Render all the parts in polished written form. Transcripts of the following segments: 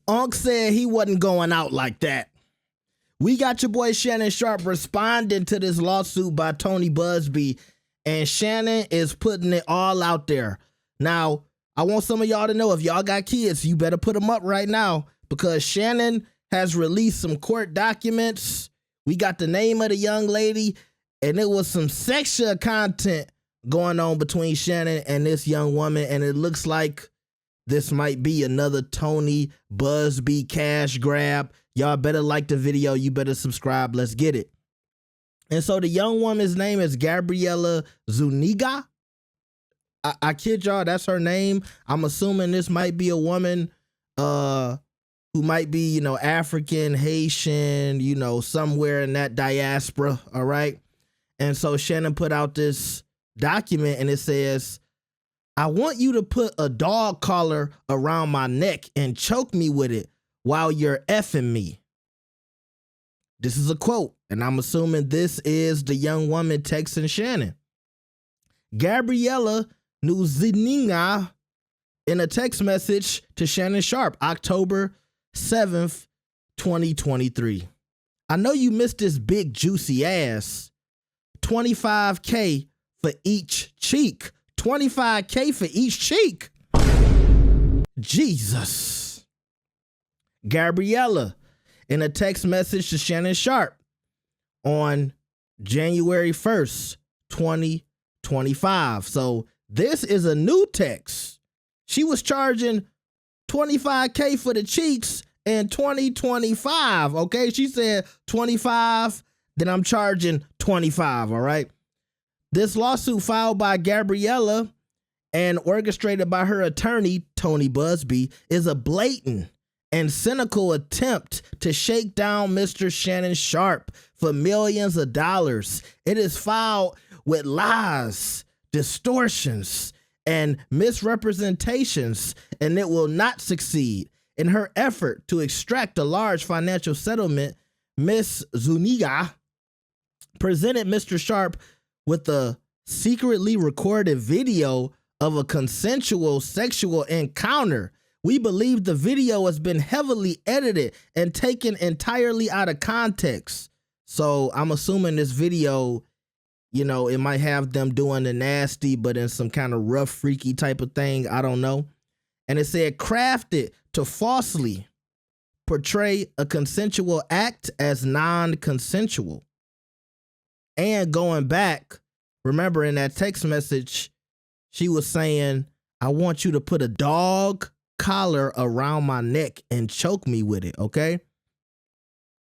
Unc said he wasn't going out like that. We got your boy Shannon Sharpe responding to this lawsuit by Tony Buzbee, and Shannon is putting it all out there. Now, I want some of y'all to know, if y'all got kids, you better put them up right now, because Shannon has released some court documents. We got the name of the young lady, and it was some sexual content going on between Shannon and this young woman, and it looks like this might be another Tony Buzbee cash grab. Y'all better like the video. You better subscribe. Let's get it. And so the young woman's name is Gabriella Zuniga. I kid y'all, that's her name. I'm assuming this might be a woman who might be, you know, African, Haitian, you know, somewhere in that diaspora, all right? And so Shannon put out this document, and it says, I want you to put a dog collar around my neck and choke me with it while you're effing me. This is a quote, and I'm assuming this is the young woman texting Shannon. Gabriella Nuzininga in a text message to Shannon Sharpe, October 7th, 2023. I know you missed this big juicy ass. $25K for each cheek. $25K for each cheek. Jesus. Gabriella in a text message to Shannon Sharpe on January 1st, 2025. So this is a new text. She was charging $25K for the cheeks in 2025. Okay, she said 25, then I'm charging 25. All right. This lawsuit filed by Gabriella and orchestrated by her attorney, Tony Buzbee, is a blatant and cynical attempt to shake down Mr. Shannon Sharpe for millions of dollars. It is filed with lies, distortions, and misrepresentations, and it will not succeed. In her effort to extract a large financial settlement, Ms. Zuniga presented Mr. Sharpe with a secretly recorded video of a consensual sexual encounter. We believe the video has been heavily edited and taken entirely out of context. So I'm assuming this video, you know, it might have them doing the nasty, but in some kind of rough, freaky type of thing. I don't know. And it said crafted to falsely portray a consensual act as non-consensual. And going back, remember in that text message, she was saying, I want you to put a dog collar around my neck and choke me with it, okay?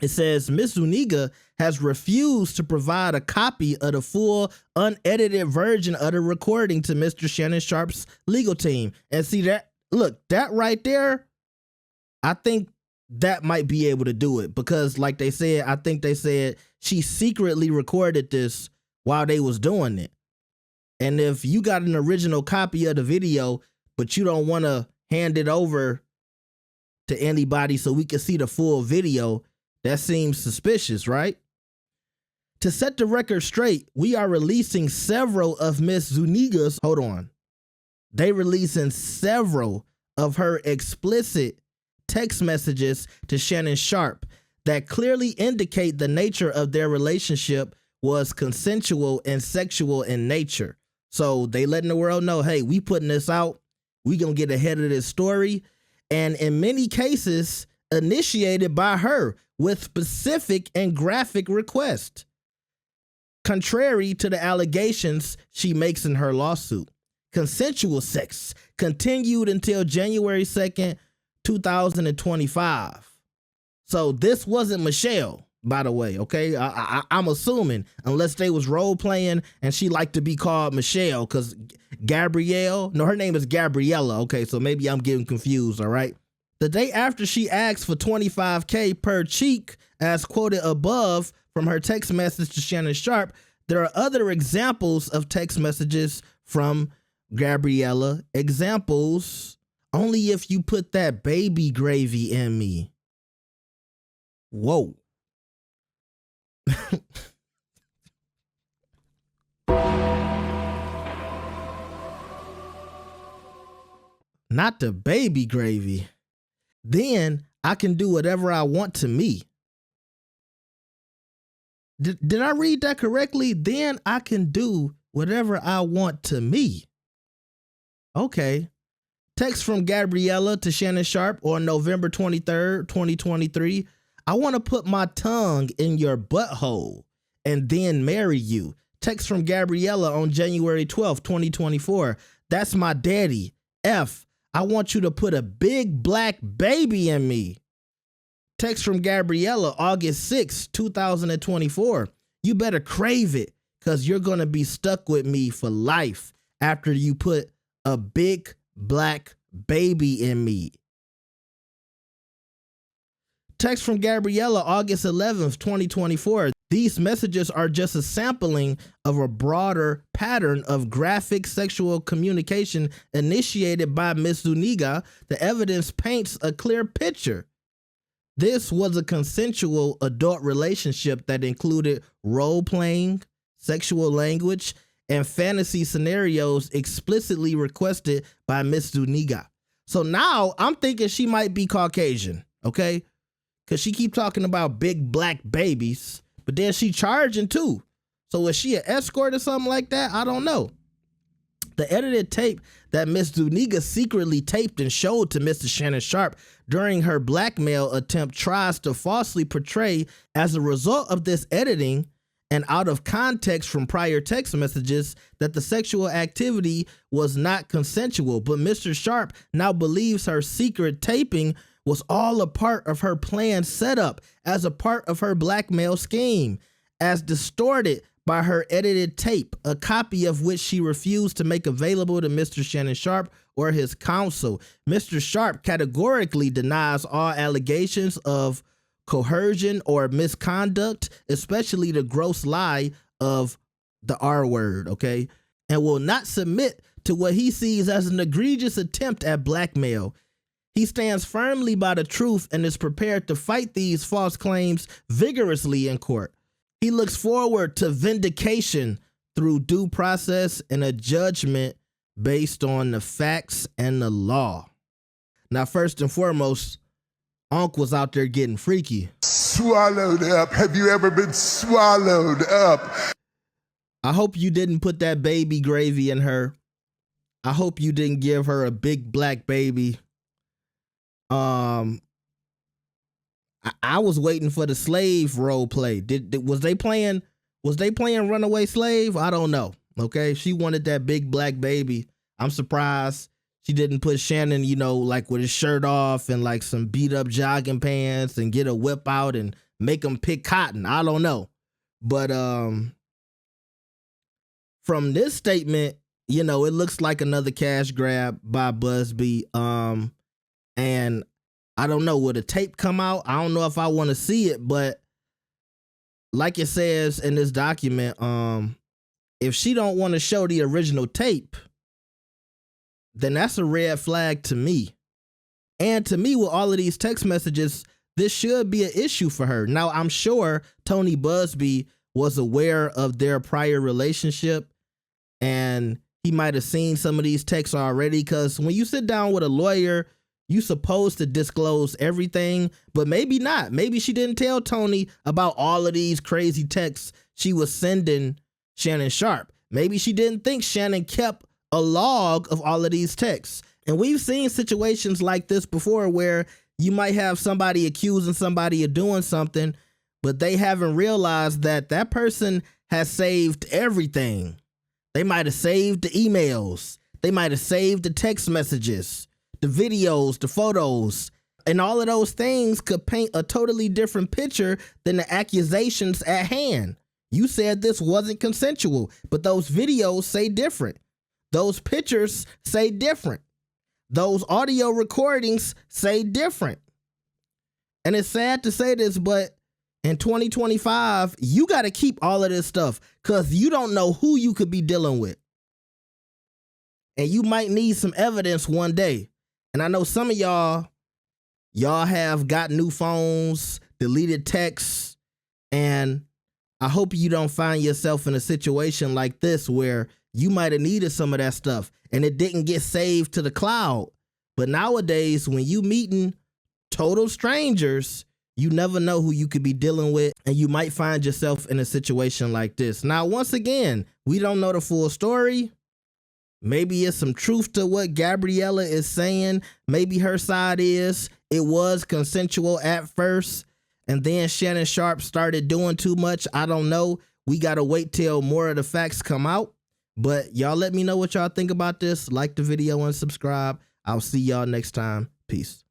It says, Ms. Zuniga has refused to provide a copy of the full, unedited version of the recording to Mr. Shannon Sharpe's legal team. And see that, look, that right there, I think that might be able to do it, because like they said, I think they said she secretly recorded this while they was doing it. And if you got an original copy of the video, but you don't want to hand it over to anybody so we can see the full video, that seems suspicious, right? To set the record straight, we are releasing several of Ms. Zuniga's, they releasing several of her explicit text messages to Shannon Sharpe that clearly indicate the nature of their relationship was consensual and sexual in nature. So they letting the world know, hey, we putting this out. We gonna get ahead of this story. And in many cases, initiated by her with specific and graphic requests, contrary to the allegations she makes in her lawsuit. Consensual sex continued until January 2nd, 2025. So this wasn't Michelle, by the way, okay? I'm assuming, unless they was role playing and she liked to be called Michelle, because Gabrielle, no, her name is Gabriella, okay? So maybe I'm getting confused, all right? The day after she asked for $25K per cheek, as quoted above from her text message to Shannon Sharpe, there are other examples of text messages from Gabriella. Examples, only if you put that baby gravy in me. Whoa. Not the baby gravy. then I can do whatever I want to me. Did I read that correctly? Then I can do whatever I want to me. Okay. Text from Gabriella to Shannon Sharpe on November 23rd, 2023. I want to put my tongue in your butthole and then marry you. Text from Gabriella on January 12th, 2024. That's my daddy. F. I want you to put a big black baby in me. Text from Gabriella, August 6th, 2024. You better crave it, because you're going to be stuck with me for life after you put a big black baby in me. Text from Gabriella, August 11th, 2024. These messages are just a sampling of a broader pattern of graphic sexual communication initiated by Ms. Zuniga. The evidence paints a clear picture. This was a consensual adult relationship that included role-playing, sexual language, and fantasy scenarios explicitly requested by Ms. Zuniga. So now I'm thinking she might be Caucasian, okay? Because she keep talking about big black babies, but then she charging too. So is she an escort or something like that? I don't know. The edited tape that Ms. Zuniga secretly taped and showed to Mr. Shannon Sharpe during her blackmail attempt tries to falsely portray, as a result of this editing and out of context from prior text messages, that the sexual activity was not consensual. But Mr. Sharpe now believes her secret taping was all a part of her planned setup, as a part of her blackmail scheme, as distorted by her edited tape, a copy of which she refused to make available to Mr. Shannon Sharpe or his counsel. Mr. Sharpe categorically denies all allegations of coercion or misconduct, especially the gross lie of the R word, okay, and will not submit to what he sees as an egregious attempt at blackmail. He stands firmly by the truth and is prepared to fight these false claims vigorously in court. He looks forward to vindication through due process and a judgment based on the facts and the law. Now, first and foremost, Unc was out there getting freaky. Swallowed up. Have you ever been swallowed up? I hope you didn't put that baby gravy in her. I hope you didn't give her a big black baby. I was waiting for the slave role play. Was they playing runaway slave? I don't know. Okay, she wanted that big black baby. I'm surprised she didn't put Shannon, like with his shirt off and like some beat up jogging pants and get a whip out and make him pick cotton. I don't know. But from this statement, it looks like another cash grab by Buzbee. And I don't know, will the tape come out? I don't know if I want to see it, but like it says in this document, if she don't want to show the original tape, then that's a red flag to me. And to me, with all of these text messages, this should be an issue for her. Now, I'm sure Tony Buzbee was aware of their prior relationship, and he might have seen some of these texts already, because when you sit down with a lawyer, you supposed to disclose everything, but maybe not. Maybe she didn't tell Tony about all of these crazy texts she was sending Shannon Sharpe. Maybe she didn't think Shannon kept a log of all of these texts. And we've seen situations like this before where you might have somebody accusing somebody of doing something, but they haven't realized that that person has saved everything. They might have saved the emails. They might have saved the text messages, the videos, the photos, and all of those things could paint a totally different picture than the accusations at hand. You said this wasn't consensual, but those videos say different. Those pictures say different. Those audio recordings say different. And it's sad to say this, but in 2025, you got to keep all of this stuff, because you don't know who you could be dealing with. And you might need some evidence one day. And I know some of y'all have got new phones, deleted texts, and I hope you don't find yourself in a situation like this where you might have needed some of that stuff and it didn't get saved to the cloud. But nowadays, when you meeting total strangers, you never know who you could be dealing with, and you might find yourself in a situation like this. Now, once again, we don't know the full story. Maybe it's some truth to what Gabriella is saying. Maybe her side is it was consensual at first, and then Shannon Sharpe started doing too much. I don't know. We got to wait till more of the facts come out. But y'all let me know what y'all think about this. Like the video and subscribe. I'll see y'all next time. Peace.